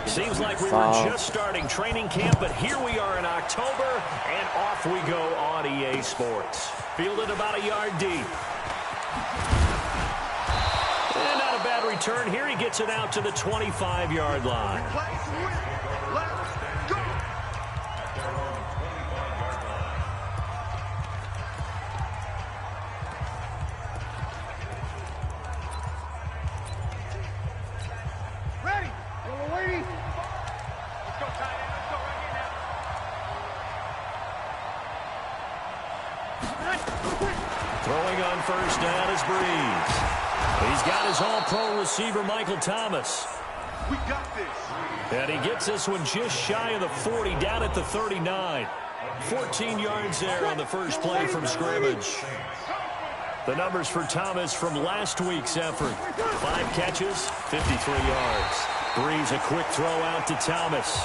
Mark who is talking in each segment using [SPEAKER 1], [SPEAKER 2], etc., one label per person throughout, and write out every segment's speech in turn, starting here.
[SPEAKER 1] Seems like we were just starting training camp, but here we are in October, and off we go on EA Sports. Fielded about a yard deep. And not a bad return here. He gets it out to the 25-yard line. Throwing on first down is Breeze. He's got his all-pro receiver, Michael Thomas.
[SPEAKER 2] We got this.
[SPEAKER 1] And he gets this one just shy of the 40, down at the 39. 14 yards there on the first play from scrimmage. The numbers for Thomas from last week's effort. 5 catches, 53 yards. Breeze, a quick throw out to Thomas.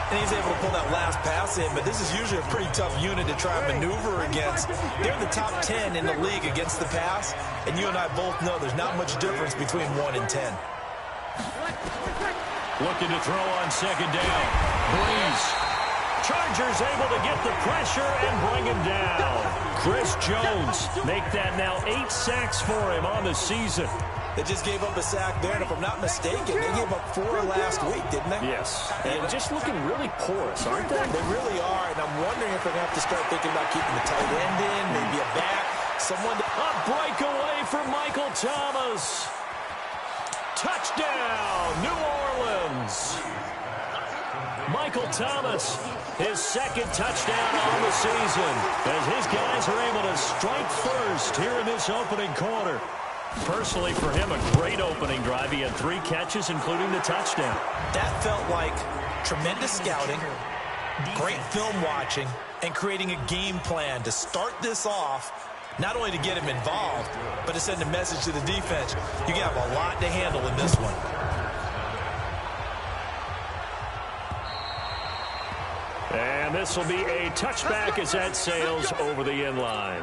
[SPEAKER 3] And he's able to pull that last pass in, but this is usually a pretty tough unit to try and maneuver against. They're the top 10 in the league against the pass, and you and I both know there's not much difference between 1 and 10.
[SPEAKER 1] Looking to throw on second down. Breeze. Chargers able to get the pressure and bring him down. Chris Jones make that now 8 sacks for him on the season.
[SPEAKER 3] They just gave up a sack there, and if I'm not mistaken, they gave up 4 last week, didn't they?
[SPEAKER 1] Yes. And just looking really porous, aren't they?
[SPEAKER 3] They really are, and I'm wondering if they're going to have to start thinking about keeping the tight end in, maybe a back, someone.
[SPEAKER 1] A breakaway for Michael Thomas. Touchdown, New Orleans. Michael Thomas, his second touchdown on the season, as his guys are able to strike first here in this opening quarter. Personally, for him, a great opening drive. He had 3 catches, including the touchdown.
[SPEAKER 3] That felt like tremendous scouting, great film watching, and creating a game plan to start this off, not only to get him involved, but to send a message to the defense. You have a lot to handle in this one.
[SPEAKER 1] And this will be a touchback as that sails over the end line.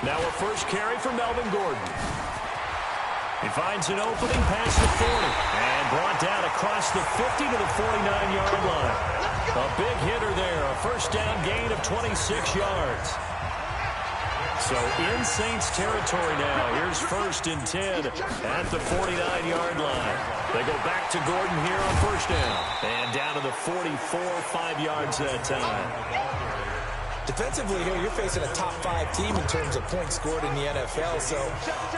[SPEAKER 1] Now a first carry for Melvin Gordon. He finds an opening past the 40 and brought down across the 50 to the 49-yard line. A big hitter there, a first down gain of 26 yards. So in Saints territory now. Here's 1st and 10 at the 49-yard line. They go back to Gordon here on first down. And down to the 44, 5 yards that time.
[SPEAKER 3] Defensively here, you're facing a top 5 team in terms of points scored in the NFL. So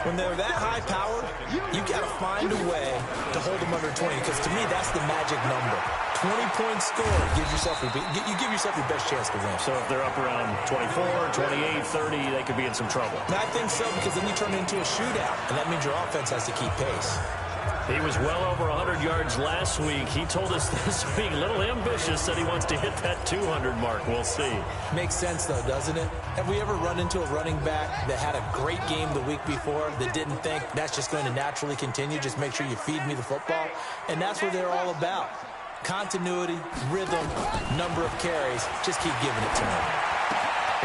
[SPEAKER 3] when they're that high-powered, you've got to find a way to hold them under 20. Because to me, that's the magic number. 20 points scored gives yourself you give yourself your best chance to win.
[SPEAKER 1] So if they're up around 24, 28, 30, they could be in some trouble.
[SPEAKER 3] And I think so, because then you turn it into a shootout, and that means your offense has to keep pace.
[SPEAKER 1] He was well over 100 yards last week. He told us this week, a little ambitious, said he wants to hit that 200 mark. We'll see.
[SPEAKER 3] Makes sense, though, doesn't it? Have we ever run into a running back that had a great game the week before that didn't think that's just going to naturally continue? Just make sure you feed me the football. And that's what they're all about. Continuity, rhythm, number of carries. Just keep giving it to him.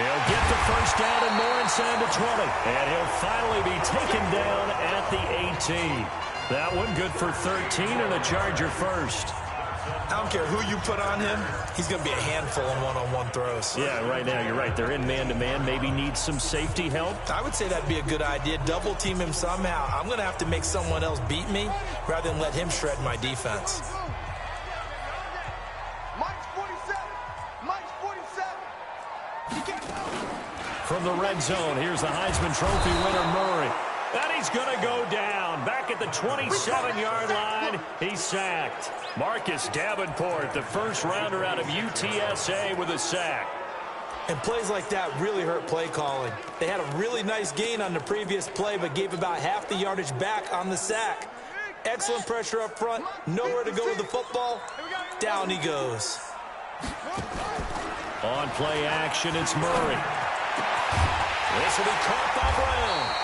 [SPEAKER 1] He'll get the first down and more inside the 20. And he'll finally be taken down at the 18. That one good for 13 and a Charger first.
[SPEAKER 3] I don't care who you put on him. He's going to be a handful in one-on-one throws.
[SPEAKER 1] Yeah, right now you're right. They're in man-to-man. Maybe needs some safety help.
[SPEAKER 3] I would say that'd be a good idea. Double team him somehow. I'm going to have to make someone else beat me rather than let him shred my defense.
[SPEAKER 1] From the red zone, here's the Heisman Trophy winner, Murray. And he's going to go down. Back at the 27-yard line, he's sacked. Marcus Davenport, the first rounder out of UTSA with a sack.
[SPEAKER 3] And plays like that really hurt play calling. They had a really nice gain on the previous play, but gave about half the yardage back on the sack. Excellent pressure up front. Nowhere to go with the football. Down he goes.
[SPEAKER 1] On play action, it's Murray. This will be caught by Brown.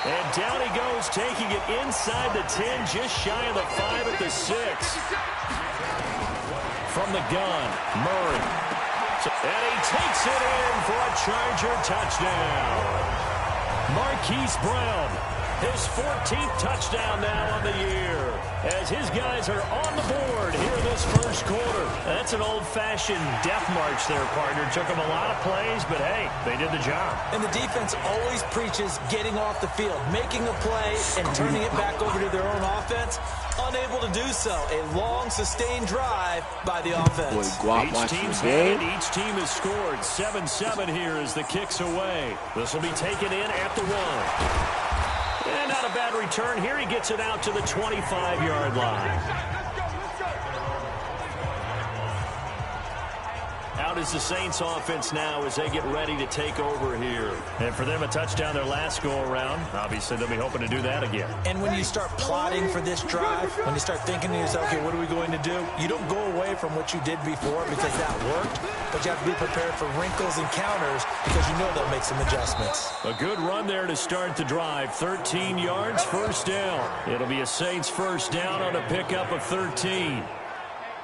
[SPEAKER 1] And down he goes, taking it inside the 10, just shy of the 5 at the 6. from the gun. Murray. And he takes it in for a Charger touchdown. Marquise Brown, his 14th touchdown now on the year, as his guys are on the board here in this first quarter. That's an old-fashioned death march there, partner. Took them a lot of plays, but hey, they did the job.
[SPEAKER 3] And the defense always preaches getting off the field, making a play, and turning it back over to their own offense. Unable to do so. A long, sustained drive by the offense.
[SPEAKER 1] Each team's had it. Each team has scored. 7-7 here as the kick's away. This will be taken in at the 1. And not a bad return. Here he gets it out to the 25-yard line. Out is the Saints offense now as they get ready to take over here. And for them, a touchdown their last go-around. Obviously, they'll be hoping to do that again.
[SPEAKER 3] And when you start plotting for this drive, when you start thinking to yourself, okay, what are we going to do? You don't go away from what you did before because that worked, but you have to be prepared for wrinkles and counters because you know they'll make some adjustments.
[SPEAKER 1] A good run there to start the drive. 13 yards, first down. It'll be a Saints first down on a pickup of 13.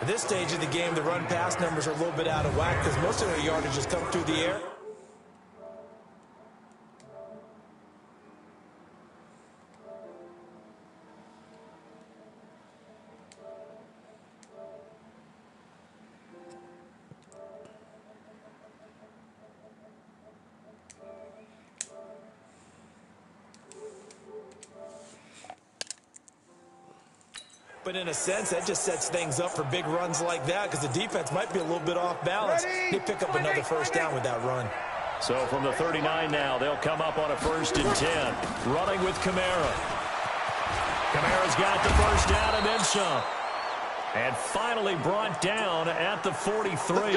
[SPEAKER 3] At this stage of the game, the run-pass numbers are a little bit out of whack because most of their yardage has come through the air. But in a sense, that just sets things up for big runs like that because the defense might be a little bit off balance. They pick up another first down with that run.
[SPEAKER 1] So from the 39 now, they'll come up on a 1st and 10. Running with Kamara. Kamara's got the first down and then some. And finally brought down at the 43.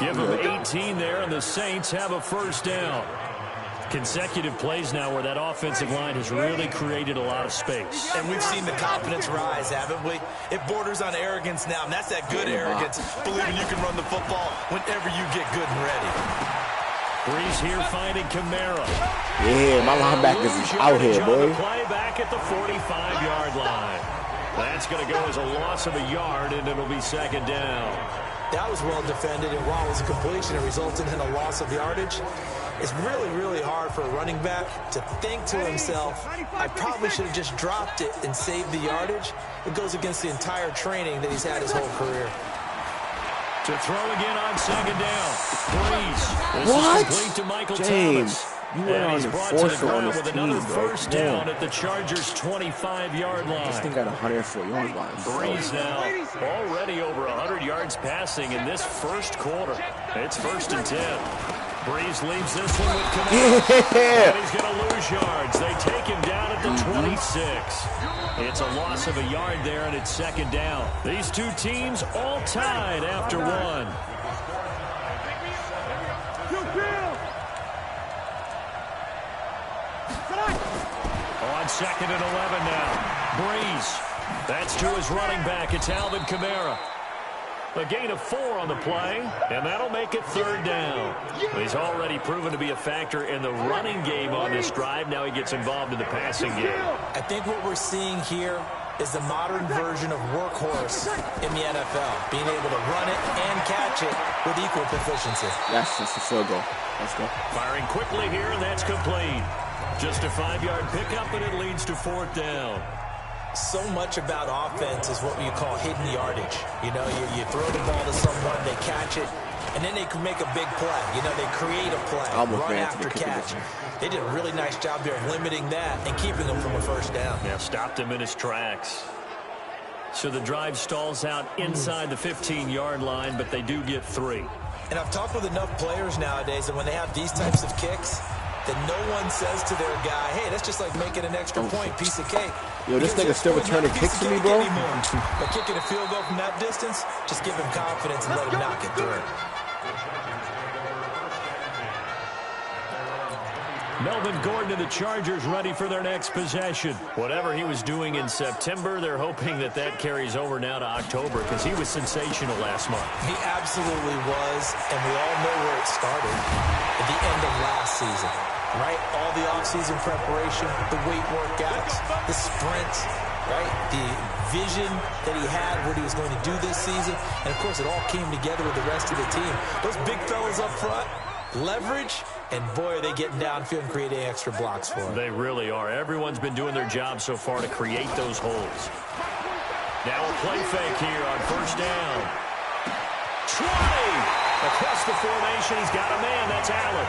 [SPEAKER 1] Give them 18 there, and the Saints have a first down. Consecutive plays now where that offensive line has really created a lot of space.
[SPEAKER 3] And we've seen the confidence rise, haven't we? It borders on arrogance now, and that's that good arrogance, believing you can run the football whenever you get good and ready.
[SPEAKER 1] Breeze here finding Kamara.
[SPEAKER 2] Yeah, my linebackers is out here, boy.
[SPEAKER 1] Play back at the 45-yard line. That's going to go as a loss of a yard, and it'll be second down.
[SPEAKER 3] That was well defended, and while it was a completion, it resulted in a loss of yardage. It's really, really hard for a running back to think to himself, I probably should have just dropped it and saved the yardage. It goes against the entire training that he's had his whole career.
[SPEAKER 1] To throw again on second down. Breeze.
[SPEAKER 2] What?
[SPEAKER 1] This is complete to Michael
[SPEAKER 2] James,
[SPEAKER 1] Thomas.
[SPEAKER 2] you went
[SPEAKER 1] And
[SPEAKER 2] on
[SPEAKER 1] he's
[SPEAKER 2] the
[SPEAKER 1] brought to the
[SPEAKER 2] force on
[SPEAKER 1] ground
[SPEAKER 2] this
[SPEAKER 1] with
[SPEAKER 2] team,
[SPEAKER 1] another
[SPEAKER 2] bro.
[SPEAKER 1] first down at the Chargers' 25-yard line.
[SPEAKER 2] This thing got 104-yard line.
[SPEAKER 1] Breeze now already over 100 yards passing in this first quarter. It's 1st and 10. Breeze leaves this one with Kamara.
[SPEAKER 2] Yeah.
[SPEAKER 1] And he's going to lose yards. They take him down at the 26. It's a loss of a yard there, and it's second down. These two teams all tied after one. On 2nd and 11 now. Breeze. That's to his running back. It's Alvin Kamara. A gain of 4 on the play, and that'll make it third down. He's already proven to be a factor in the running game on this drive. Now he gets involved in the passing game.
[SPEAKER 3] I think what we're seeing here is the modern version of workhorse in the NFL, being able to run it and catch it with equal proficiency.
[SPEAKER 2] That's just a field goal. Let's go.
[SPEAKER 1] Firing quickly here, and that's complete. Just a 5-yard pickup, and it leads to 4th down.
[SPEAKER 3] So much about offense is what you call hidden yardage. You know, you throw the ball to someone, they catch it, and then they can make a big play. You know, they create a play, run after catch. They did a really nice job there of limiting that and keeping them from a first down.
[SPEAKER 1] Yeah, stopped him in his tracks. So the drive stalls out inside the 15-yard line, but they do get 3.
[SPEAKER 3] And I've talked with enough players nowadays that when they have these types of kicks, that no one says to their guy, hey, that's just like making an extra point, piece of cake.
[SPEAKER 2] Yo, this nigga still returning kicks to me, bro?
[SPEAKER 3] But kicking a field goal from that distance, just give him confidence and let him knock it through.
[SPEAKER 1] Melvin Gordon and the Chargers ready for their next possession. Whatever he was doing in September, they're hoping that that carries over now to October because he was sensational last month.
[SPEAKER 3] He absolutely was, and we all know where it started at the end of last season. Right? All the offseason preparation, the weight workouts, the sprints. right? The vision that he had, what he was going to do this season, and, of course, it all came together with the rest of the team. Those big fellas up front, leverage, and, boy, are they getting downfield and creating extra blocks for him.
[SPEAKER 1] They really are. Everyone's been doing their job so far to create those holes. Now a play fake here on first down. 20! Across the formation, he's got a man. That's Allen.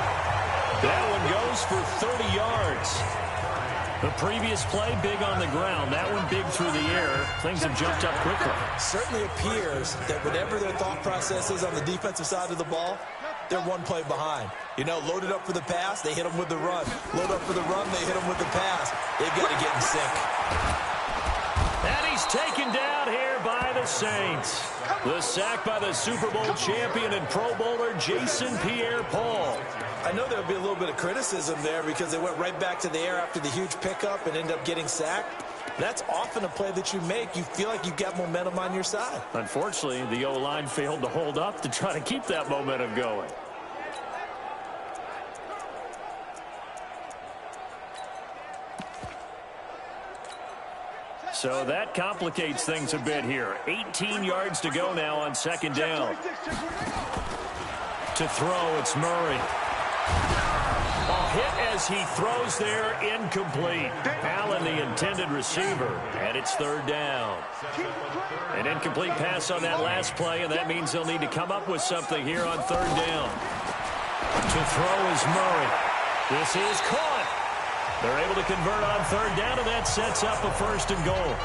[SPEAKER 1] That one goes for 30 yards. The previous play, big on the ground. That one big through the air. Things have jumped up quickly.
[SPEAKER 3] Certainly appears that whatever their thought process is on the defensive side of the ball, they're one play behind. You know, loaded up for the pass, they hit them with the run. Load up for the run, they hit them with the pass. They've got to get in sync.
[SPEAKER 1] And he's taken down here by the Saints. The sack by the Super Bowl champion and Pro Bowler Jason Pierre-Paul.
[SPEAKER 3] I know there'll be a little bit of criticism there because they went right back to the air after the huge pickup and ended up getting sacked. That's often a play that you make. You feel like you've got momentum on your side.
[SPEAKER 1] Unfortunately, the O-line failed to hold up to try to keep that momentum going. So that complicates things a bit here. 18 yards to go now on second down. To throw, it's Murray. A hit as he throws there, incomplete. Allen, the intended receiver, and it's third down. An incomplete pass on that last play, and that means they'll need to come up with something here on third down. To throw is Murray. This is caught. They're able to convert on third down, and that sets up a first and goal.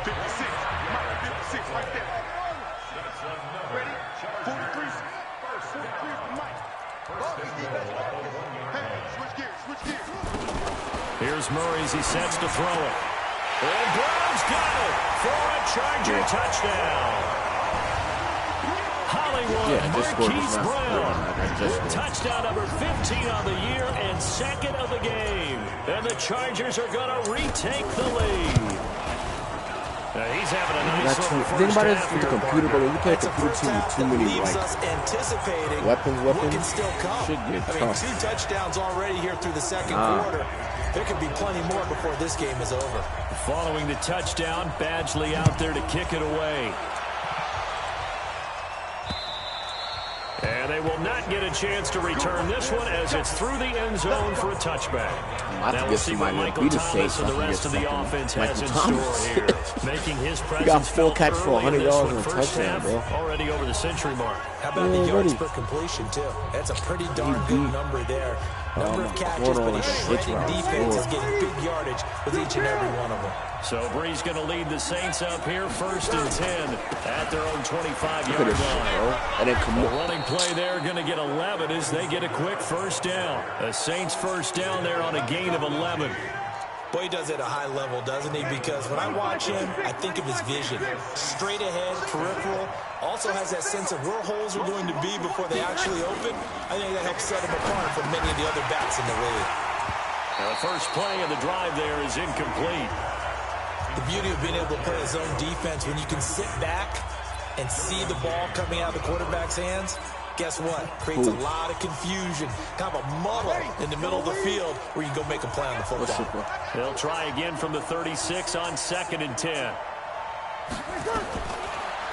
[SPEAKER 4] 56 right there. Ready? 43. 43 Mike. Hey, switch gears.
[SPEAKER 1] Here's Murray as he sets to throw it. And Brown's got it for a Charger touchdown. Hollywood, Marquise Brown. Touchdown number 15 on the year and second of the game. And the Chargers are going to retake the lead. He's having a nice little first
[SPEAKER 2] think about it
[SPEAKER 1] half
[SPEAKER 2] with the
[SPEAKER 1] here,
[SPEAKER 2] computer, but when you play a
[SPEAKER 3] That's a
[SPEAKER 2] computer
[SPEAKER 3] first
[SPEAKER 2] team with
[SPEAKER 3] half
[SPEAKER 2] too
[SPEAKER 3] that
[SPEAKER 2] many
[SPEAKER 3] leaves
[SPEAKER 2] like
[SPEAKER 3] us anticipating
[SPEAKER 2] weapons,
[SPEAKER 3] what can still come.
[SPEAKER 2] should get
[SPEAKER 3] I mean,
[SPEAKER 2] tough.
[SPEAKER 3] 2 touchdowns already here through the second quarter. There could be plenty more before this game is over.
[SPEAKER 1] Following the touchdown, Badgley out there to kick it away. And they will not get a chance to return this one as it's through the end zone for a touchback. Now we'll see what Michael Thomas and the rest of the offense has in store here. Making his presence felt early in this one. First half, already over the century mark.
[SPEAKER 3] How about the yards per completion, too? That's a pretty darn good number there. Number of catches, but his shredding defense is getting big yardage with each and every one of them.
[SPEAKER 1] So Brees going to lead the Saints up here, 1st and 10 at their own 25-yard line.
[SPEAKER 2] And then
[SPEAKER 1] The running play there going to get 11 as they get a quick first down. The Saints first down there on a gain of 11.
[SPEAKER 3] Boy, he does it at a high level, doesn't he? Because when I watch him, I think of his vision. Straight ahead, peripheral. Also has that sense of where holes are going to be before they actually open. I think that helps set him apart from many of the other backs in the league.
[SPEAKER 1] Now the first play of the drive there is incomplete.
[SPEAKER 3] The beauty of being able to play his own defense, when you can sit back and see the ball coming out of the quarterback's hands, guess what? Creates a lot of confusion, kind of a muddle in the middle of the field where you can go make a play on the football.
[SPEAKER 1] They'll try again from the 36 on 2nd and 10.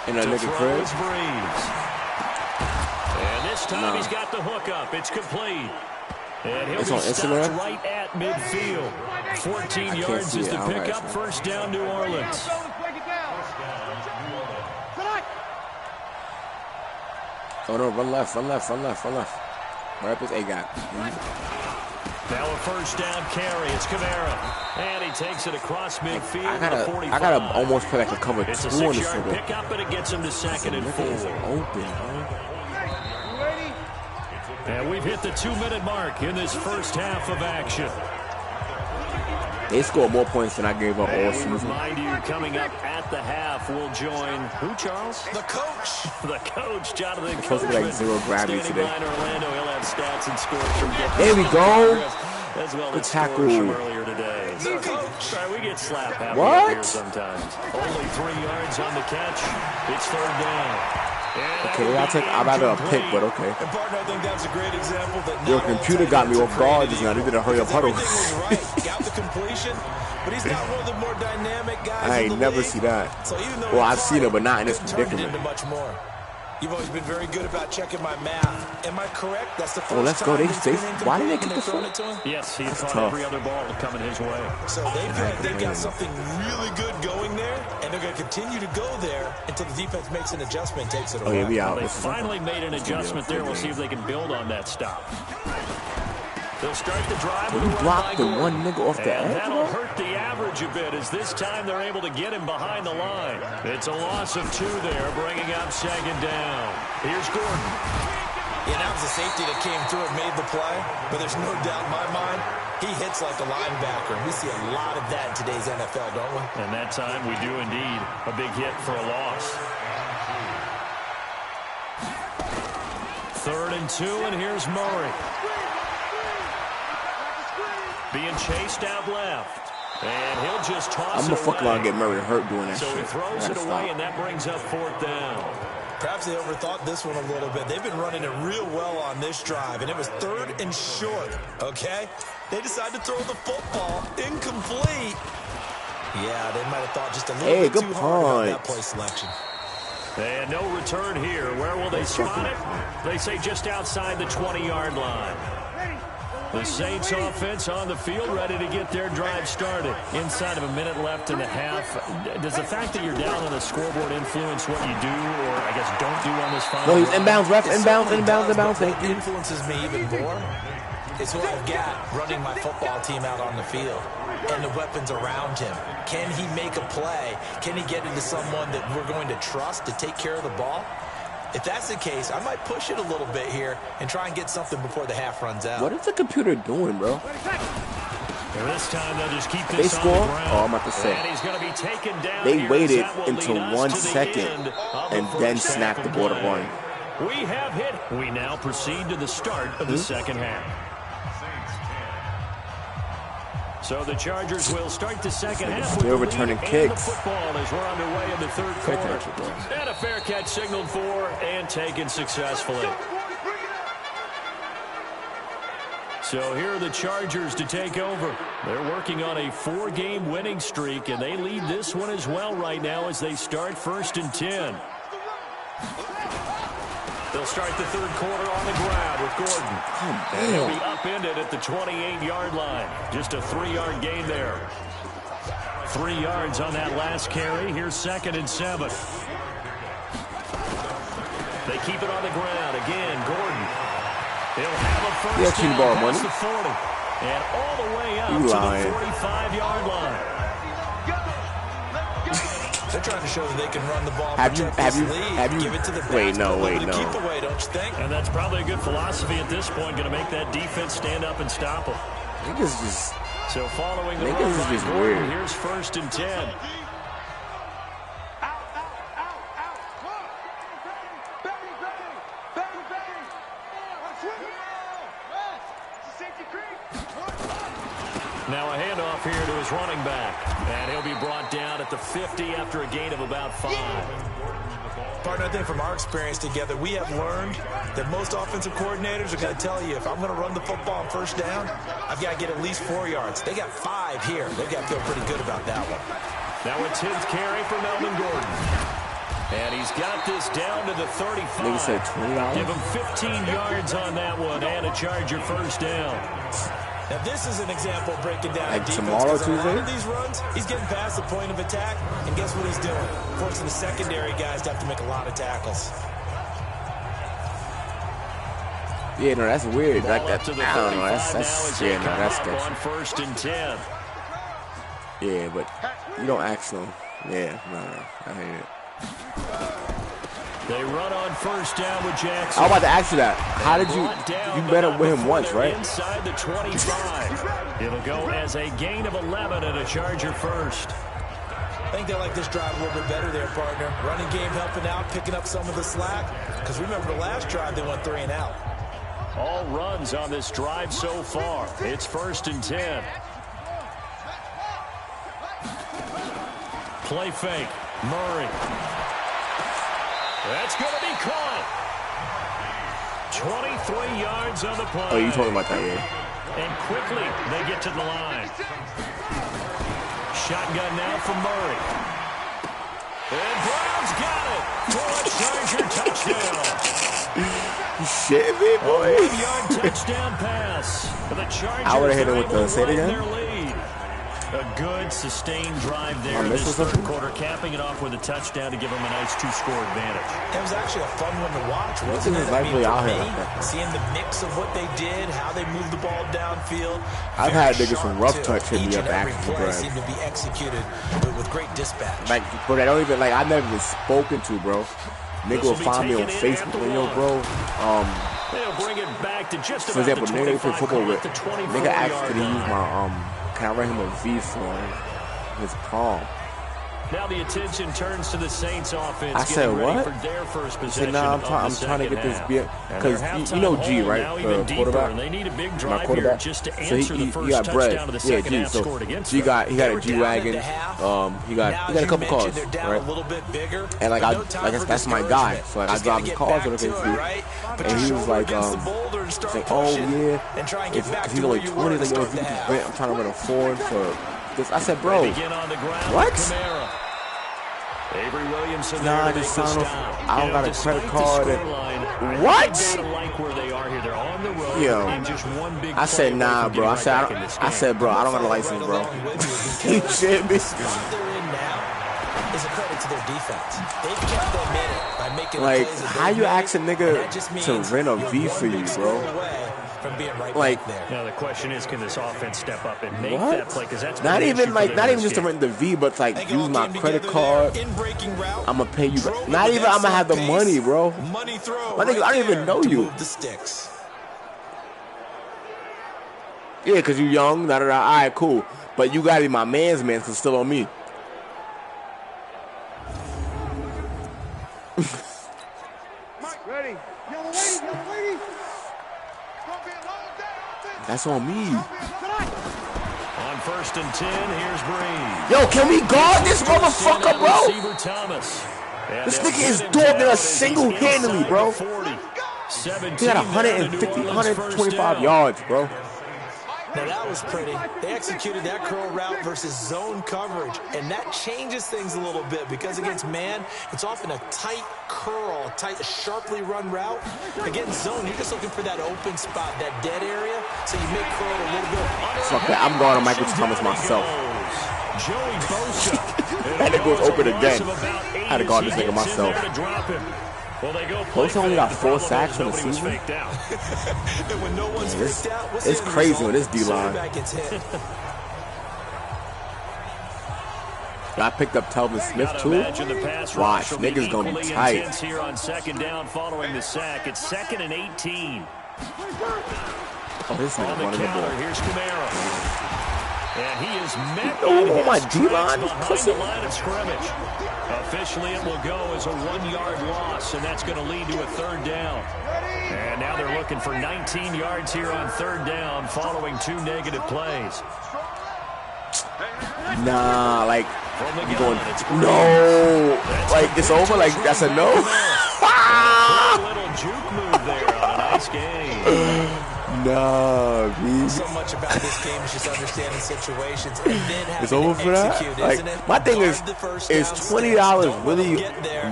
[SPEAKER 2] And that nigga Chris.
[SPEAKER 1] Brees. And this time he's got the hook up. It's complete. And he'll be stopped right at midfield. 14 yards is the pickup. First down, New Orleans.
[SPEAKER 2] Oh no, run left. Right up his A-gap.
[SPEAKER 1] Now a first down carry. It's Kamara. And he takes it across midfield.
[SPEAKER 2] I gotta almost play like a cover 2 on
[SPEAKER 1] It's a
[SPEAKER 2] this
[SPEAKER 1] 6-yard
[SPEAKER 2] one.
[SPEAKER 1] pickup, and it gets him to 2nd and 4.
[SPEAKER 2] Open,
[SPEAKER 1] And we've hit the 2-minute mark in this first half of action.
[SPEAKER 2] They scored more points than I gave up all
[SPEAKER 1] And we
[SPEAKER 2] season.
[SPEAKER 1] remind you, coming up at the half, we'll join who, Charles?
[SPEAKER 3] The coach.
[SPEAKER 1] The coach, Jonathan
[SPEAKER 2] Supposed to be like
[SPEAKER 1] Coachman.
[SPEAKER 2] zero gravity
[SPEAKER 1] Standing
[SPEAKER 2] today.
[SPEAKER 1] by in Orlando, he'll have stats and scores from
[SPEAKER 2] There we go.
[SPEAKER 1] as well
[SPEAKER 2] Good
[SPEAKER 1] as
[SPEAKER 2] tackle.
[SPEAKER 1] scores from earlier today. So, sorry, we get slapped happy
[SPEAKER 2] What?
[SPEAKER 1] up here sometimes. Only 3 yards on the catch. It's third down.
[SPEAKER 2] Okay, I'd rather a pick, but okay.
[SPEAKER 3] And partner, I think that's a great example that
[SPEAKER 2] Your computer got me off guard just now. They did a hurry up huddle.
[SPEAKER 3] Everything was right. Got the completion, but he's not one of the more dynamic guys.
[SPEAKER 2] I ain't never see that.
[SPEAKER 3] So even though
[SPEAKER 2] well, I've seen it, but not in this predicament.
[SPEAKER 3] Into much more. You've always been very good about checking my math. Am I correct? That's the first
[SPEAKER 2] let's go. Why did they kick the
[SPEAKER 3] foot?
[SPEAKER 1] Yes, he caught every other ball coming his way.
[SPEAKER 3] So they feel like they've got something really good going there, and they're going to continue to go there until the defense makes an adjustment, takes it away.
[SPEAKER 2] Oh, yeah, we out.
[SPEAKER 1] Well, they finally made an adjustment there. We'll see if they can build on that stop. They'll start the drive with
[SPEAKER 2] you blocked the one nigga off the edge,
[SPEAKER 1] that'll hurt the average a bit as this time they're able to get him behind the line. It's a loss of 2 there, bringing up 2nd down. Here's Gordon.
[SPEAKER 3] Yeah, that was a safety that came through and made the play, but there's no doubt in my mind, he hits like a linebacker. We see a lot of that in today's NFL, don't we?
[SPEAKER 1] And that time we do indeed. A big hit for a loss. 3rd and 2, and here's Murray. Being chased out left. And he'll just toss it away.
[SPEAKER 2] I'm gonna fuck around and get Murray hurt doing that
[SPEAKER 1] so
[SPEAKER 2] shit.
[SPEAKER 1] So he throws it away, and that brings up 4th down.
[SPEAKER 3] Perhaps they overthought this one a little bit. They've been running it real well on this drive, and it was 3rd and short, okay? They decided to throw the football incomplete. Yeah, they might have thought just a little bit too hard about that play selection.
[SPEAKER 1] And no return here. Where will they spot it? They say just outside the 20-yard line. The Saints offense on the field, ready to get their drive started. Inside of a minute left in the half. Does the fact that you're down on the scoreboard influence what you do, or I guess don't do on this final?
[SPEAKER 2] No, he's inbounds, ref. Inbounds. Thank you.
[SPEAKER 3] What influences me even more is who I've got running my football team out on the field and the weapons around him. Can he make a play? Can he get into someone that we're going to trust to take care of the ball? If that's the case, I might push it a little bit here and try and get something before the half runs out.
[SPEAKER 2] What is the computer doing, bro?
[SPEAKER 1] And this time they'll just keep this
[SPEAKER 2] they score?
[SPEAKER 1] On the ground.
[SPEAKER 2] Oh, I'm about to say.
[SPEAKER 1] And he's going to be taken down.
[SPEAKER 2] They
[SPEAKER 1] here,
[SPEAKER 2] waited
[SPEAKER 1] so
[SPEAKER 2] until 1 second and then snapped the ball to run.
[SPEAKER 1] We have hit. We now proceed to the start of the second half. So the Chargers will start the second half with
[SPEAKER 2] they're returning kicks.
[SPEAKER 1] The football as we're underway in the 3rd quarter. And a fair catch signaled for and taken successfully. So here are the Chargers to take over. They're working on a 4-game winning streak, and they lead this one as well right now as they start 1st and 10. They'll start the 3rd quarter on the ground with Gordon. And he'll be upended at the 28-yard line. Just a 3-yard gain there. 3 yards on that last carry. Here's 2nd and 7. They keep it on the ground. Again, Gordon. He'll have a first down past the 40. And all the way up to the 45-yard line.
[SPEAKER 3] They're trying to show that they can run the ball.
[SPEAKER 2] Have you
[SPEAKER 3] give it to the
[SPEAKER 2] wait, no.
[SPEAKER 3] Keep away, don't you think?
[SPEAKER 1] And that's probably a good philosophy at this point, going to make that defense stand up and stop them.
[SPEAKER 2] Niggas just
[SPEAKER 1] so following the
[SPEAKER 2] niggas is just
[SPEAKER 1] Gordon,
[SPEAKER 2] weird.
[SPEAKER 1] Here's 1st and 10. Now a handoff here to his running back. And he'll be brought down at the 50 after a gain of about 5.
[SPEAKER 3] Partner, I think from our experience together, we have learned that most offensive coordinators are going to tell you, if I'm going to run the football on 1st down, I've got to get at least 4 yards. They got 5 here. They've got to feel pretty good about that one.
[SPEAKER 1] Now a 10th carry for Melvin Gordon. And he's got this down to the 35.
[SPEAKER 2] Nigga said $20.
[SPEAKER 1] Give him 15 yards on that one and a Charger 1st down.
[SPEAKER 3] Now, this is an example of breaking down
[SPEAKER 2] like
[SPEAKER 3] defense.
[SPEAKER 2] Tomorrow, Tuesday?
[SPEAKER 3] A lot of these runs, he's getting past the point of attack, and guess what he's doing? Forcing the secondary guys to have to make a lot of tackles.
[SPEAKER 2] Yeah, no, that's weird. Like that,
[SPEAKER 1] I
[SPEAKER 2] don't know. That's yeah, no, that's sketchy.
[SPEAKER 1] On 1st and 10.
[SPEAKER 2] Yeah, but you don't ask them. Yeah, no, I hate it.
[SPEAKER 1] They run on 1st down with Jackson.
[SPEAKER 2] I was about to ask you that. How did you met up with him once, right?
[SPEAKER 1] Inside the 25. It'll go as a gain of 11 and a Charger 1st.
[SPEAKER 3] I think they like this drive a little bit better there, partner. Running game helping out, picking up some of the slack. Because remember, the last drive, they went 3 and out.
[SPEAKER 1] All runs on this drive so far. It's 1st and 10. Play fake. Murray. That's going to be caught. 23 yards on the play.
[SPEAKER 2] Oh, you talking about that, yeah.
[SPEAKER 1] And quickly, they get to the line. Shotgun now from Murray. And Brown's got it for a Charger touchdown.
[SPEAKER 2] Shit, me, boy.
[SPEAKER 1] 1-yard touchdown pass. For the Chargers.
[SPEAKER 2] I would have hit him with the, say it again.
[SPEAKER 1] A good, sustained drive there in this third quarter, capping it off with a touchdown to give them a nice 2-score advantage.
[SPEAKER 3] It was actually a fun one to watch.
[SPEAKER 2] Wasn't it? Likely out here like that.
[SPEAKER 3] Seeing the mix of what they did, how they moved the ball downfield.
[SPEAKER 2] I've had niggas from rough touch hit me up
[SPEAKER 3] every
[SPEAKER 2] after the
[SPEAKER 3] play
[SPEAKER 2] drive.
[SPEAKER 3] seemed to be executed with great dispatch.
[SPEAKER 2] Like, bro, I don't even, like, I've never been spoken to, bro. Nigga will find me on Facebook, and yo, bro,
[SPEAKER 1] They'll bring it back to just
[SPEAKER 2] for
[SPEAKER 1] about
[SPEAKER 2] example, nigga play football with, nigga asked
[SPEAKER 1] yard
[SPEAKER 2] could he use
[SPEAKER 1] line.
[SPEAKER 2] my, can I write him a V for his prom?
[SPEAKER 1] Now the attention turns to the Saints offense.
[SPEAKER 2] I said,
[SPEAKER 1] getting ready
[SPEAKER 2] what?
[SPEAKER 1] For their first
[SPEAKER 2] I
[SPEAKER 1] possession
[SPEAKER 2] said, nah, I'm trying to get this beer. Because you know G, right? Quarterback.
[SPEAKER 1] They need a big
[SPEAKER 2] My
[SPEAKER 1] drive
[SPEAKER 2] quarterback.
[SPEAKER 1] Here just to
[SPEAKER 2] So
[SPEAKER 1] answer the
[SPEAKER 2] he
[SPEAKER 1] first
[SPEAKER 2] got bread.
[SPEAKER 1] touchdown of the
[SPEAKER 2] Yeah,
[SPEAKER 1] second
[SPEAKER 2] G.
[SPEAKER 1] half
[SPEAKER 2] So
[SPEAKER 1] scored against
[SPEAKER 2] G
[SPEAKER 1] them.
[SPEAKER 2] he got a G-Wagon. He got a couple cars, right? And like that's my guy. So like I drive his cars with him, and he was like, oh yeah, if he's only 20, like yo, if you just rent, I'm trying to rent a Ford for this. I said, bro, what?
[SPEAKER 1] Avery Williamson
[SPEAKER 2] nah, I just signed off. I don't got a credit card. What? Yo, I said, nah, bro. I said, bro, I don't got a license, bro. You shit me.
[SPEAKER 3] Is a credit to their defense. They've kept them in it by making
[SPEAKER 2] like,
[SPEAKER 3] plays that
[SPEAKER 2] how you ask a nigga to rent a V for you, bro?
[SPEAKER 3] From being right
[SPEAKER 2] like,
[SPEAKER 3] there.
[SPEAKER 1] Now the question is, can this offense step up and make
[SPEAKER 2] what?
[SPEAKER 1] that play? Because that's
[SPEAKER 2] not even just to rent the V, but like use my credit card. I'm gonna pay you. Not even I'm gonna have the money, bro.
[SPEAKER 3] Money throw.
[SPEAKER 2] My nigga, I don't even know you.
[SPEAKER 3] The sticks.
[SPEAKER 2] Yeah, because you young. All right, cool. But you gotta be my man's man, because it's still on me.
[SPEAKER 4] Mike, ready. Yellow lady.
[SPEAKER 2] That's on me.
[SPEAKER 1] On 1st and 10, here's Breeze.
[SPEAKER 2] Yo, can we guard this motherfucker, bro?
[SPEAKER 1] Receiver Thomas.
[SPEAKER 2] This nigga is dogging us single-handedly, bro. He had 125 yards, bro.
[SPEAKER 3] Now that was pretty. They executed that curl route versus zone coverage, and that changes things a little bit because against man, it's often a tight curl, tight, sharply run route. Against zone, you're just looking for that open spot, that dead area, so you make curl a little bit.
[SPEAKER 2] Fuck that, I'm going to Michael Thomas myself.
[SPEAKER 1] Joey Bosa.
[SPEAKER 2] That nigga was open again. I had to guard this nigga myself.
[SPEAKER 1] Well, they go
[SPEAKER 2] Bosa only got 4 sacks for the season. It's crazy with this D-line. I picked up Telvin Smith too. Watch, niggas gonna be tight.
[SPEAKER 1] Here on 2nd down following the sack. It's 2nd and 18.
[SPEAKER 2] Oh, this nigga running the ball.
[SPEAKER 1] Here's Kamara. And he is met
[SPEAKER 2] oh my D-line,
[SPEAKER 1] behind the line of scrimmage. Officially, it will go as a 1-yard loss, and that's going to lead to a 3rd down. And now they're looking for 19 yards here on 3rd down following 2 negative plays.
[SPEAKER 2] Nah, like, you going, no. Like, it's over? Like, that's a no?
[SPEAKER 1] A little juke move there on a nice game.
[SPEAKER 2] Nah, B.
[SPEAKER 3] So much about this game is just understanding situations and then having
[SPEAKER 2] it's over for that?
[SPEAKER 3] execute,
[SPEAKER 2] like,
[SPEAKER 3] isn't it?
[SPEAKER 2] my thing is $20
[SPEAKER 3] $20
[SPEAKER 2] really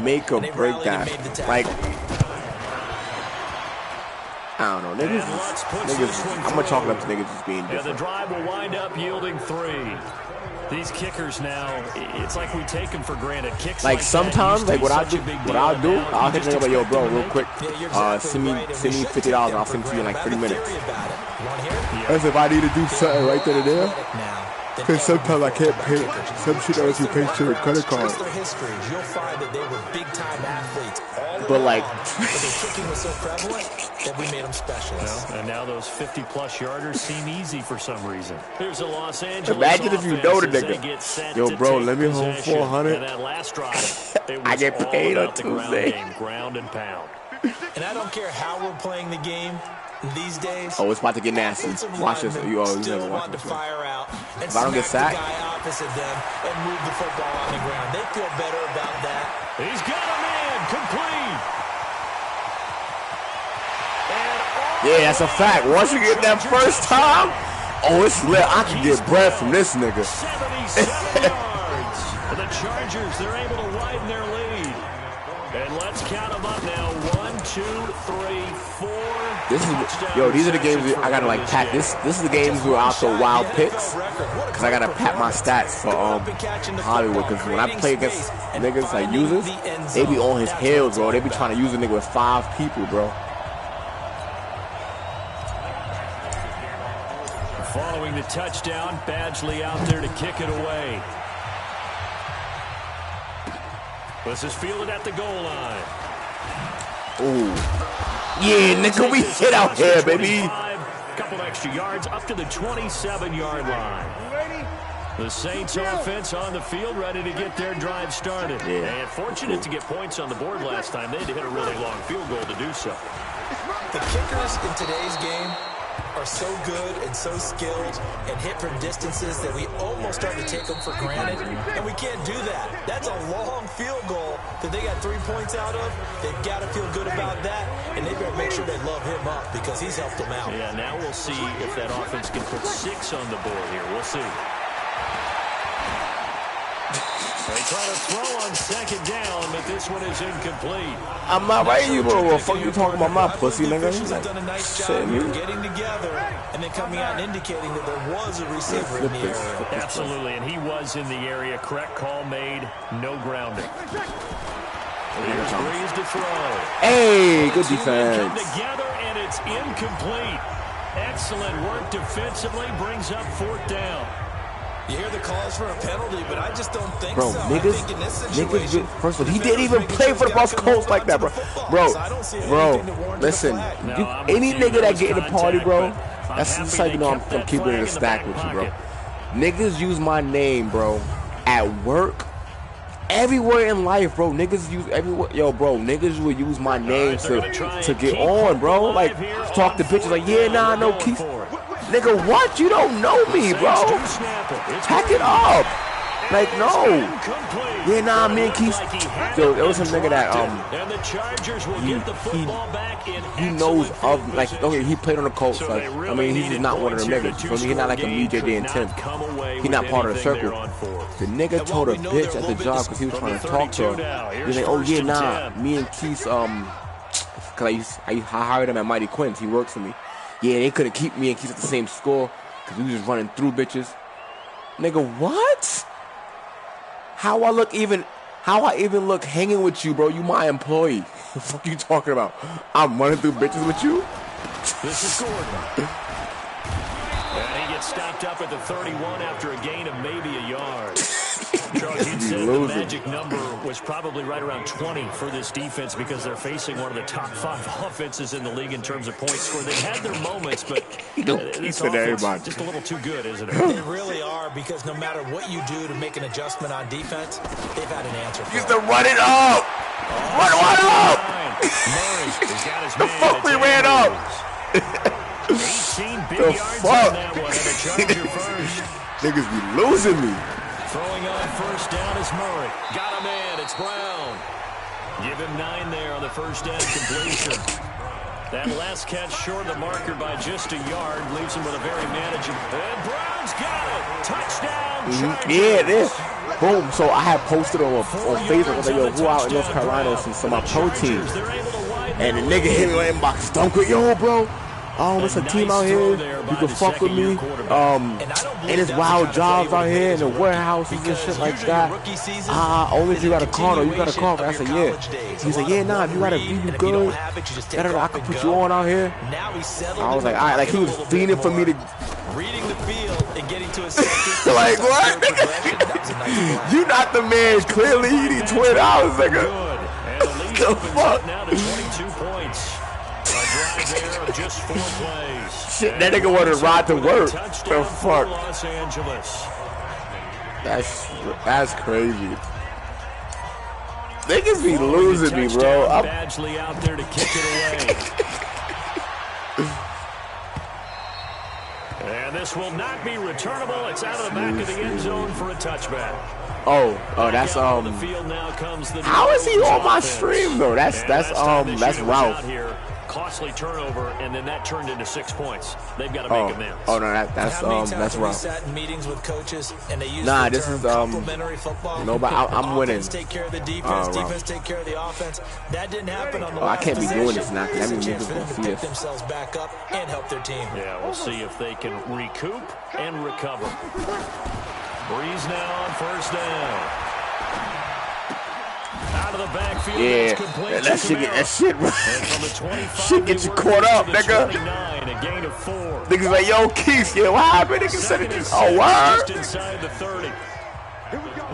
[SPEAKER 2] make or break that? Like, I don't know, niggas, I'm gonna chalk it up to niggas just being different.
[SPEAKER 1] The drive will wind up yielding 3. These kickers now, it's like we take them for granted. Kicks
[SPEAKER 2] like sometimes, like what I'll do, I'll hit nigga like, yo, bro, real quick, send me $50 and I'll send it to you in like 30 minutes. That's if I need to do something right then and there. Because sometimes I can't pay some shit unless you pay to your credit card. But like,
[SPEAKER 3] kicking was so prevalent that we made them specialists.
[SPEAKER 1] And now those 50-plus yarders seem easy for some reason. Here's a Los Angeles.
[SPEAKER 2] Imagine if you know the nigga. Yo, bro, let me hold 400.
[SPEAKER 1] That last drive,
[SPEAKER 2] I get paid on Tuesday.
[SPEAKER 1] Ground and pound.
[SPEAKER 3] And I don't care how we're playing the game these days.
[SPEAKER 2] Oh, it's about to get nasty. Watch this. You never watch this. If I don't get sacked,
[SPEAKER 3] opposite them and move the football on the ground. They feel better about that.
[SPEAKER 1] He's got him in, complete.
[SPEAKER 2] Yeah, that's a fact. Once you get that first time, oh, it's lit. I can get bread from this nigga.
[SPEAKER 1] 77 yards. The Chargers, they're able to widen their lead. And let's count them up now. 1, 2, 3, 4.
[SPEAKER 2] This is, yo, these are the games I gotta like pat. This is the games where I'll throw wild picks, cause I gotta pat my stats for Hollywood. Cause when I play against niggas like users, they be on his heels, bro. They be trying to use a nigga with 5 people, bro.
[SPEAKER 1] Following the touchdown, Badgley out there to kick it away. This is fielded at the goal line.
[SPEAKER 2] Ooh. Yeah, nigga, we hit out here, baby.
[SPEAKER 1] Couple extra yards up to the 27-yard line. The Saints offense on the field, ready to get their drive started.
[SPEAKER 2] Yeah.
[SPEAKER 1] And fortunate to get points on the board last time. They had to hit a really long field goal to do so.
[SPEAKER 3] The kickers in today's game are so good and so skilled and hit from distances that we almost start to take them for granted, and we can't do that. That's a long field goal that they got 3 points out of. They've got to feel good about that, and they better make sure they love him up because he's helped them out.
[SPEAKER 1] Yeah, now we'll see if that offense can put 6 on the board here. We'll see. They try to throw on second down, but this one is incomplete.
[SPEAKER 2] I'm not right, you bro. What the fuck you talking about, my pussy, nigga?
[SPEAKER 3] Officials have done a nice job here getting together and then coming out and indicating that there was a receiver in the area.
[SPEAKER 1] Absolutely, and he was in the area. Correct call made. No grounding. Here's Breeze to throw.
[SPEAKER 2] Hey, good
[SPEAKER 1] Two men come
[SPEAKER 2] defense.
[SPEAKER 1] together, and it's incomplete. Excellent work defensively. Brings up 4th down.
[SPEAKER 3] You hear the calls for a penalty, but I just don't think
[SPEAKER 2] Bro,
[SPEAKER 3] so.
[SPEAKER 2] niggas, first of all, he didn't even play for the Bucs Colts like that, bro. Bro, listen, any nigga that get in the party, bro, that's just like, you know, I'm keeping it in a stack with you, bro. Niggas use my name, bro, at work, everywhere in life, bro. Niggas use everywhere, yo, bro. Niggas will use my name to get on, bro. Like, talk to bitches like, yeah, nah, no, Keith. Nigga, what? You don't know me, bro. Pack it up. Like, no. Yeah, nah, me and Keith. Yo, there was some nigga that, he knows of, like, okay, he played on the Colts. Like, I mean, he's just not one of them niggas. For me, he's not like a BJJ and Tim. He's not part of the circle. The nigga told a bitch at the job because he was trying to talk to her. He was like, oh, yeah, nah, me and Keith, because I hired him at Mighty Quinn's. He works for me. Yeah, they couldn't keep me and Keith at the same score because we was just running through bitches. Nigga, what? How I even look hanging with you, bro? You my employee. What the fuck you talking about? I'm running through bitches with you?
[SPEAKER 1] This is Gordon. And he gets stopped up at the 31 after a gain of maybe a yard. Charles, you'd said the magic number was probably right around 20 for this defense because they're facing one of the top 5 offenses in the league in terms of points scored. They've had their moments, but this offense is just a little too good, isn't it?
[SPEAKER 3] They really are, because no matter what you do to make an adjustment on defense, they've had an answer for it.
[SPEAKER 2] Used to run it up! Run it up! The fuck we ran up!
[SPEAKER 1] 18 big yards on that one, and a Charger first.
[SPEAKER 2] Niggas be losing me.
[SPEAKER 1] Throwing on first down is Murray. Got a man. It's Brown. Give him 9 there on the first down completion. That last catch short of the marker by just a yard leaves him with a very manageable. And Brown's got it. Touchdown.
[SPEAKER 2] Yeah, this. Boom. So I had posted on Facebook. I was like, yo, who out in North Carolina since some of my pro teams? And the nigga hit me on inbox. Dunk with, yo, bro. There's a team out here. You can fuck with me. And it's wild jobs out here in the warehouses and shit like that. Only if you got a car, though. You got a car. I said, yeah. He's like, yeah, nah, if you got a view, you good. I can put you on out here. I was like, all right. Like, he was fiending for me to.
[SPEAKER 3] Reading the field and getting to a second.
[SPEAKER 2] Like, what? You not the man. Clearly, you need $20, nigga. The fuck?
[SPEAKER 1] Now to 22 points. There of just 4 plays.
[SPEAKER 2] Shit, that nigga wanted to ride to work. The fuck?
[SPEAKER 1] Los Angeles.
[SPEAKER 2] That's crazy. Niggas be losing me, bro.
[SPEAKER 1] Badgley out there to kick it away. And this will not be returnable. It's out of the back of the end zone for a touchback.
[SPEAKER 2] Oh, that's how is he on my stream though? That's Ralph.
[SPEAKER 1] Costly turnover, and then that turned into 6 points. They've got to make amends.
[SPEAKER 2] Oh no, that's Ralph.
[SPEAKER 3] Sat in meetings with coaches and they used
[SPEAKER 2] this is
[SPEAKER 3] complementary football.
[SPEAKER 2] No, but I'm winning.
[SPEAKER 3] Take care of the defense, defense take care of the offense. That didn't happen on the
[SPEAKER 2] I can't be doing this now because that means niggas gonna see
[SPEAKER 3] pick themselves back up and help their team.
[SPEAKER 1] Yeah, we'll see if they can recoup and recover. Breeze now on first down. Out of the backfield.
[SPEAKER 2] Yeah, that shit gets you caught up, nigga.
[SPEAKER 1] A gain of 4.
[SPEAKER 2] Niggas like, yo, Keith, yeah, what happened? Niggas said it just, oh, word.
[SPEAKER 1] Just inside the 30.
[SPEAKER 4] Here we go.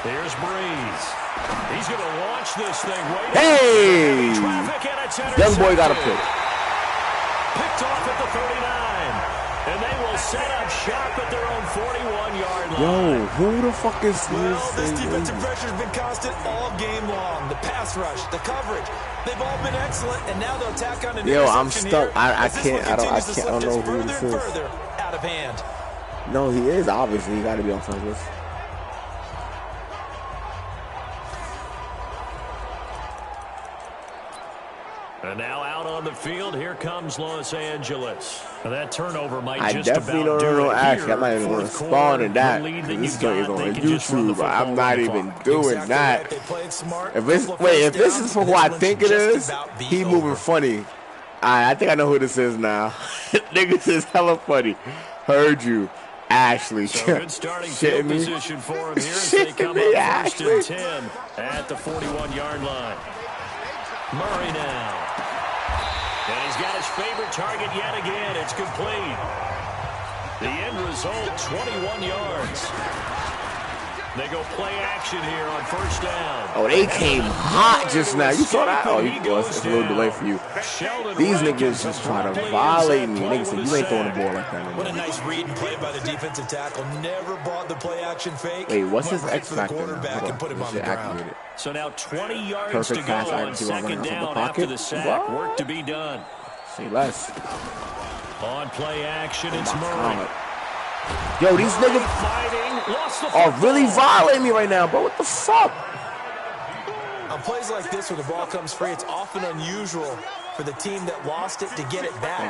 [SPEAKER 1] Here's Breeze. He's going to launch this thing right
[SPEAKER 2] hey! Young boy got a pick.
[SPEAKER 1] Picked off at the 39. And they will set up shop at their own 41-yard line.
[SPEAKER 2] Yo, who the fuck is this?
[SPEAKER 3] Well, this defensive pressure has been constant all game long. The pass rush, the coverage, they've all been excellent, and now they'll tack on an interception.
[SPEAKER 2] I'm stuck. I don't know who this is.
[SPEAKER 3] Out of hand.
[SPEAKER 2] No, he is obviously. He got to be on some list.
[SPEAKER 1] And now out on the field, here comes Los Angeles. Now that turnover might
[SPEAKER 2] I
[SPEAKER 1] just
[SPEAKER 2] definitely
[SPEAKER 1] about
[SPEAKER 2] don't know.
[SPEAKER 1] it
[SPEAKER 2] Actually,
[SPEAKER 1] here.
[SPEAKER 2] I'm not even going to spawn in that. This joint is on YouTube. I'm not even doing that. If this is for who I think it is, he moving funny. I think I know who this is now. Niggas is hella funny. Heard you. Ashley.
[SPEAKER 1] So good starting field position for him here as they come up first and 10 at the 41-yard line. Murray now. And he's got his favorite target yet again. It's complete. The end result, 21 yards. They go play action here on first down.
[SPEAKER 2] Oh, they came hot just now. You saw that? Oh, it's a little delay for you. These niggas just try to violate me. Niggas say, you ain't throwing the ball like that.
[SPEAKER 3] What a nice read and play by the defensive tackle. Never bought the play action fake.
[SPEAKER 2] Wait, what's his X factor? And put him on the ground.
[SPEAKER 1] So now 20 yards to go on second down after the sack. Work to be done.
[SPEAKER 2] Say less.
[SPEAKER 1] On play action, it's Murray.
[SPEAKER 2] Yo, these niggas are really violating me right now, bro. What the fuck?
[SPEAKER 3] On plays like this where the ball comes free, it's often unusual for the team that lost it to get it back.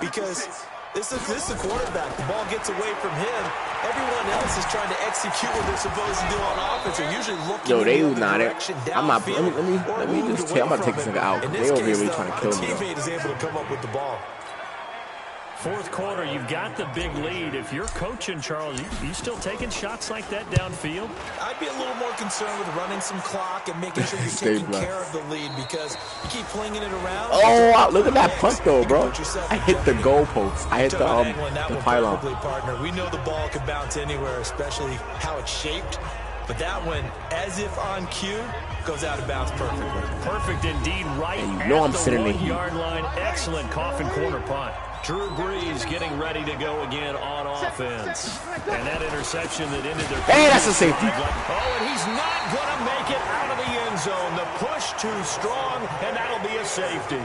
[SPEAKER 3] Because this is the quarterback. The ball gets away from him. Everyone else is trying to execute what they're supposed to do on offense. They're usually looking
[SPEAKER 2] in the
[SPEAKER 3] other
[SPEAKER 2] not
[SPEAKER 3] direction
[SPEAKER 2] it. I'm not. Let me just tell. I'm about to take this nigga out. They over here really trying to kill me.
[SPEAKER 3] The teammate is able to come up with the ball.
[SPEAKER 1] Fourth quarter, you've got the big lead. If you're coaching, Charles, you still taking shots like that downfield?
[SPEAKER 3] I'd be a little more concerned with running some clock and making sure you're taking care of the lead because you keep flinging it around.
[SPEAKER 2] Oh, wow, look at that punt though, bro. I hit the goalpost. I hit the pylon.
[SPEAKER 3] Partner. We know the ball can bounce anywhere, especially how it's shaped. But that one, as if on cue, goes out of bounds perfectly.
[SPEAKER 1] Perfect indeed, right
[SPEAKER 2] and you know I'm sitting in the
[SPEAKER 1] yard line. Excellent coffin corner punt. Drew Brees getting ready to go again on offense. And that interception that ended their...
[SPEAKER 2] Hey, that's a safety.
[SPEAKER 1] Oh, and he's not going to make it out of the end zone. The push too strong, and that'll be a safety.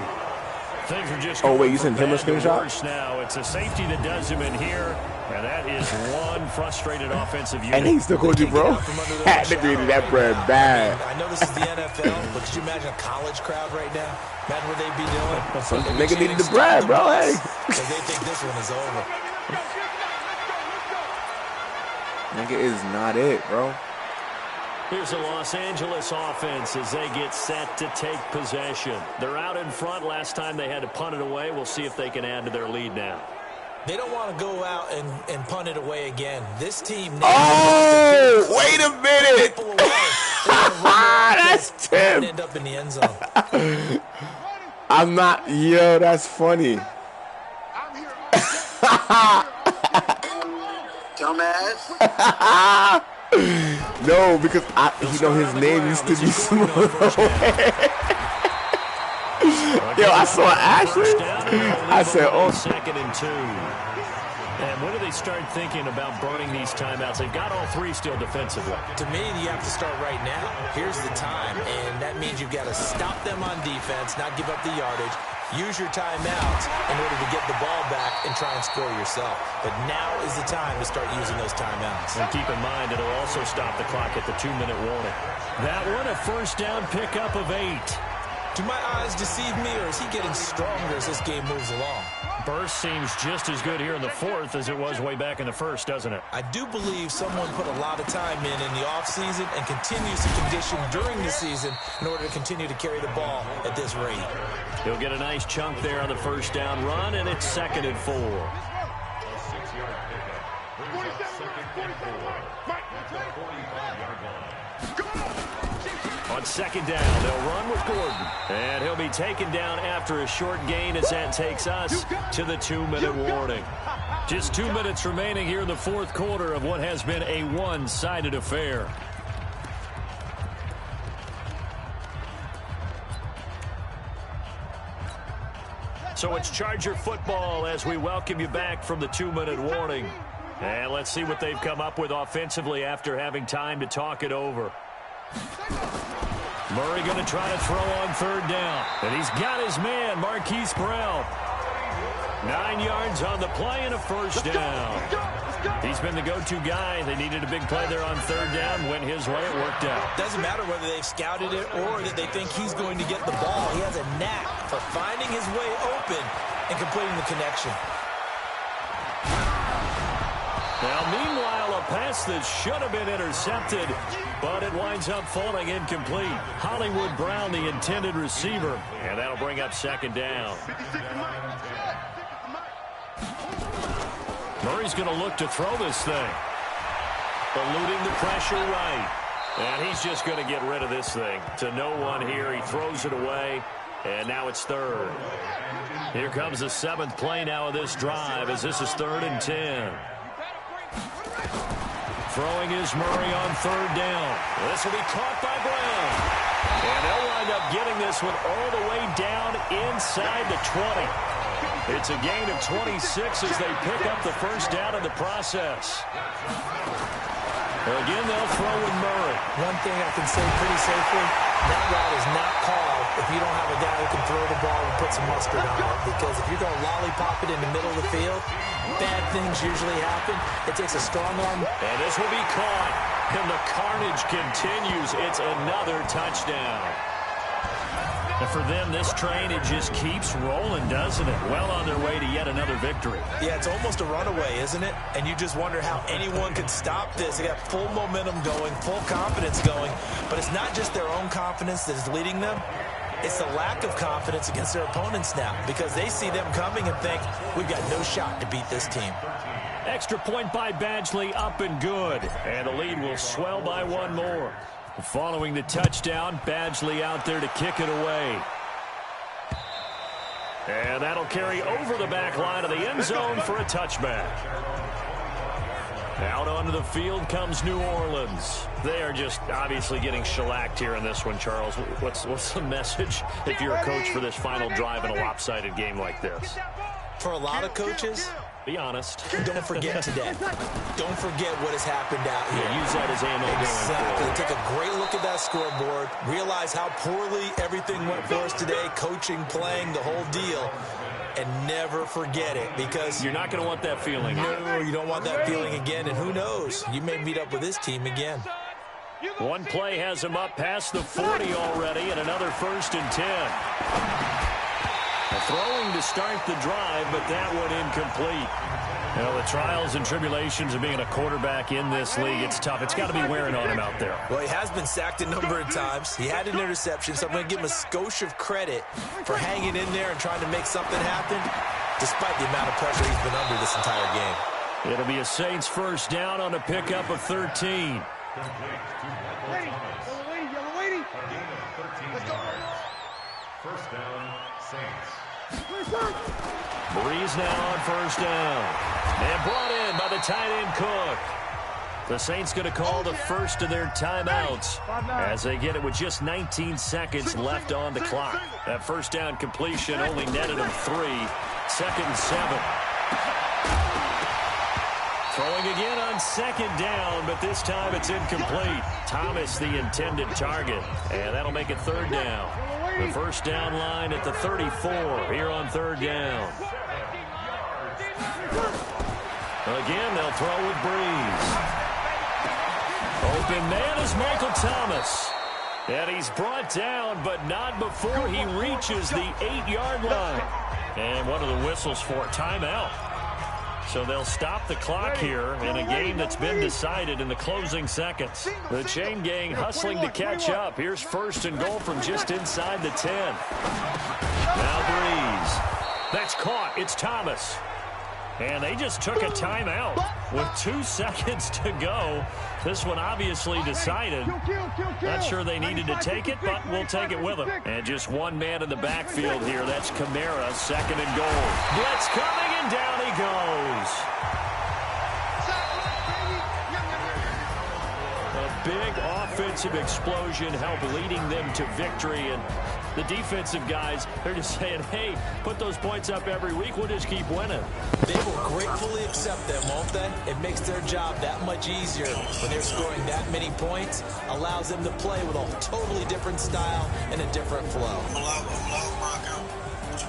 [SPEAKER 1] Things are just...
[SPEAKER 2] Oh, wait, you sent him a screenshot?
[SPEAKER 1] Now it's a safety that does him in here. And that is one frustrated offensive unit.
[SPEAKER 2] And he still called you, bro? That nigga eating that bread bad.
[SPEAKER 3] I know this is the NFL, but could you imagine a college crowd right now? Imagine what they'd be doing.
[SPEAKER 2] Some nigga needed the bread, bro. Hey.
[SPEAKER 3] Because they think this one is over.
[SPEAKER 2] Nigga is not it, bro.
[SPEAKER 1] Here's the Los Angeles offense as they get set to take possession. They're out in front. Last time they had to punt it away. We'll see if they can add to their lead now.
[SPEAKER 3] They don't want to go out and punt it away again. This team...
[SPEAKER 2] Oh, wait a minute. That's Tim.
[SPEAKER 3] End up in the end zone.
[SPEAKER 2] I'm not... Yo, that's funny.
[SPEAKER 5] Dumbass.
[SPEAKER 2] No, because his name used to be smooth. Yo, I saw Ashley. I said, oh.
[SPEAKER 1] Second and 2. And when do they start thinking about burning these timeouts? They've got all three still defensively.
[SPEAKER 3] To me, you have to start right now. Here's the time, and that means you've got to stop them on defense, not give up the yardage, use your timeouts in order to get the ball back and try and score yourself. But now is the time to start using those timeouts.
[SPEAKER 1] And keep in mind, it'll also stop the clock at the 2-minute warning. That one, a first down pickup of 8.
[SPEAKER 3] Do my eyes deceive me, or is he getting stronger as this game moves along?
[SPEAKER 1] Burst seems just as good here in the fourth as it was way back in the first, doesn't it?
[SPEAKER 3] I do believe someone put a lot of time in the offseason and continues to condition during the season in order to continue to carry the ball at this rate.
[SPEAKER 1] He'll get a nice chunk there on the first down run, and it's 2nd and 4. On 2nd down, they'll run with Gordon. And he'll be taken down after a short gain as that takes us to the 2-minute warning. Just 2 minutes remaining here in the fourth quarter of what has been a one-sided affair. So it's Charger football as we welcome you back from the 2-minute warning. And let's see what they've come up with offensively after having time to talk it over. Murray going to try to throw on 3rd down. And he's got his man, Marquise Brown. 9 yards on the play and a first down. He's been the go-to guy. They needed a big play there on 3rd down. Went his way, it worked out.
[SPEAKER 3] Doesn't matter whether they've scouted it or that they think he's going to get the ball. He has a knack for finding his way open and completing the connection.
[SPEAKER 1] Now, meanwhile, a pass that should have been intercepted, but it winds up falling incomplete. Hollywood Brown, the intended receiver, and that'll bring up 2nd down. Murray's going to look to throw this thing. Eluding the pressure right. And he's just going to get rid of this thing. To no one here. He throws it away, and now it's 3rd. Here comes the 7th play now of this drive as this is 3rd and 10. Throwing is Murray on 3rd down. This will be caught by Brown. And they'll wind up getting this one all the way down inside the 20. It's a gain of 26 as they pick up the first down in the process. Again, they'll throw with Murray.
[SPEAKER 3] One thing I can say pretty safely, that route is not called if you don't have a guy who can throw the ball and put some mustard on it. Because if you're going to lollipop it in the middle of the field, bad things usually happen. It takes a strong arm.
[SPEAKER 1] And this will be caught. And the carnage continues. It's another touchdown. And for them, this train, it just keeps rolling, doesn't it? Well on their way to yet another victory.
[SPEAKER 3] Yeah, it's almost a runaway, isn't it? And you just wonder how anyone could stop this. They got full momentum going, full confidence going. But it's not just their own confidence that is leading them. It's the lack of confidence against their opponents now because they see them coming and think, we've got no shot to beat this team.
[SPEAKER 1] Extra point by Badgley, up and good. And the lead will swell by one more. Following the touchdown, Badgley out there to kick it away. And that'll carry over the back line of the end zone for a touchback. Out onto the field comes New Orleans. They are just obviously getting shellacked here in this one, Charles. What's the message if you're a coach for this final drive in a lopsided game like this?
[SPEAKER 3] For a lot of coaches,
[SPEAKER 1] be honest.
[SPEAKER 3] Don't forget today. Don't forget what has happened out here.
[SPEAKER 1] Yeah, use that as ammo.
[SPEAKER 3] Exactly. Take a great look at that scoreboard. Realize how poorly everything went for us today. Coaching, playing, the whole deal. And never forget it because
[SPEAKER 1] you're not going to want that feeling.
[SPEAKER 3] No, you don't want that feeling again. And who knows? You may meet up with this team again.
[SPEAKER 1] One play has him up past the 40 already and another 1st and 10. Throwing to start the drive, but that one incomplete. You know, the trials and tribulations of being a quarterback in this league, it's tough. It's got to be wearing on him out there.
[SPEAKER 3] Well, he has been sacked a number of times. He had an interception, so I'm going to give him a skosh of credit for hanging in there and trying to make something happen, despite the amount of pressure he's been under this entire game.
[SPEAKER 1] It'll be a Saints first down on a pickup of 13.
[SPEAKER 4] Yellow lady. Let's go.
[SPEAKER 5] First down, Saints.
[SPEAKER 1] Breeze now on first down. And brought in by the tight end Cook. The Saints going to call the first of their timeouts as they get it with just 19 seconds left on the clock. That first down completion only netted them 3. 2nd and 7. Throwing again on 2nd down, but this time it's incomplete. Thomas the intended target, and that'll make it 3rd down. The first down line at the 34 here on third down. Again, they'll throw with Breeze. Open man is Michael Thomas. And he's brought down, but not before he reaches the 8-yard line. And one of the whistles for a timeout. So they'll stop the clock here in a game that's been decided in the closing seconds. The chain gang hustling to catch up. Here's first and goal from just inside the 10. Now Breeze. That's caught. It's Thomas. And they just took a timeout with 2 seconds to go. This one obviously decided. Not sure they needed to take it, but we'll take it with them. And just one man in the backfield here. That's Kamara, second and goal. Blitz coming, and down he goes. A big offensive explosion helped leading them to victory. And the defensive guys, they're just saying, hey, put those points up every week. We'll just keep winning.
[SPEAKER 3] They will gratefully accept them, won't they? It makes their job that much easier when they're scoring that many points. Allows them to play with a totally different style and a different flow.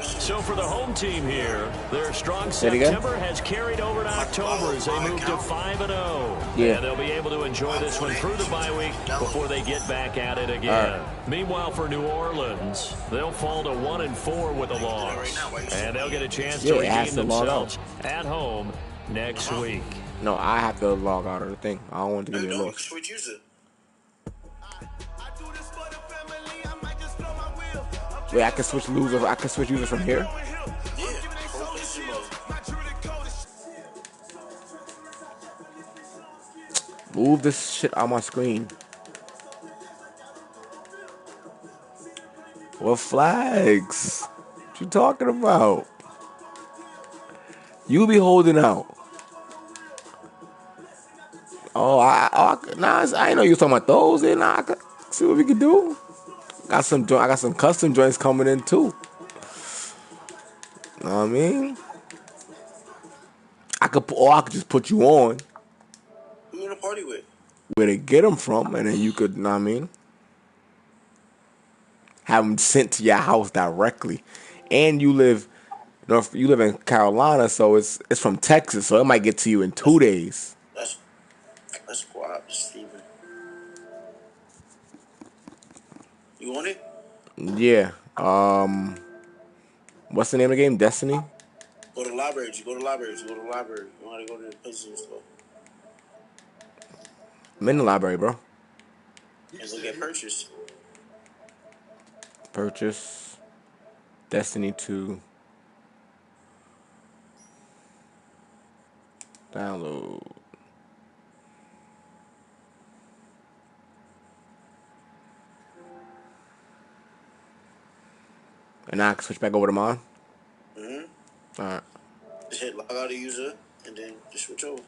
[SPEAKER 1] So for the home team here, their strong September has carried over to October as they move to 5-0.
[SPEAKER 2] Yeah.
[SPEAKER 1] And they'll be able to enjoy this one through the bye week before they get back at it again.
[SPEAKER 2] Right.
[SPEAKER 1] Meanwhile, for New Orleans, they'll fall to 1-4 with a loss. And they'll get a chance to redeem themselves at home next week.
[SPEAKER 2] No, I have to log out of the thing. I don't want to give me a loss. Wait, I can switch losers. I can switch users from here. Move this shit on my screen. What flags? What you talking about? You be holding out. Oh, I ain't know you was talking about those. Then I can see what we can do. I got some custom joints coming in too. Know what I mean? I could just put you on.
[SPEAKER 6] Who you in a party with?
[SPEAKER 2] Where they get them from, and then you could, know what I mean? Have them sent to your house directly. And you live in Carolina, so it's from Texas, so it might get to you in 2 days.
[SPEAKER 6] That's wild, Steven. You want it?
[SPEAKER 2] Yeah. What's the name of the game? Destiny?
[SPEAKER 6] Go to the library. You go to the library. You don't want to go to the places and stuff.
[SPEAKER 2] I'm in the library, bro.
[SPEAKER 6] And look at purchase.
[SPEAKER 2] Purchase. Destiny 2. Download. And now I can switch back over to mine?
[SPEAKER 6] Mm-hmm.
[SPEAKER 2] All right.
[SPEAKER 6] Just hit log out a user, and then just switch over.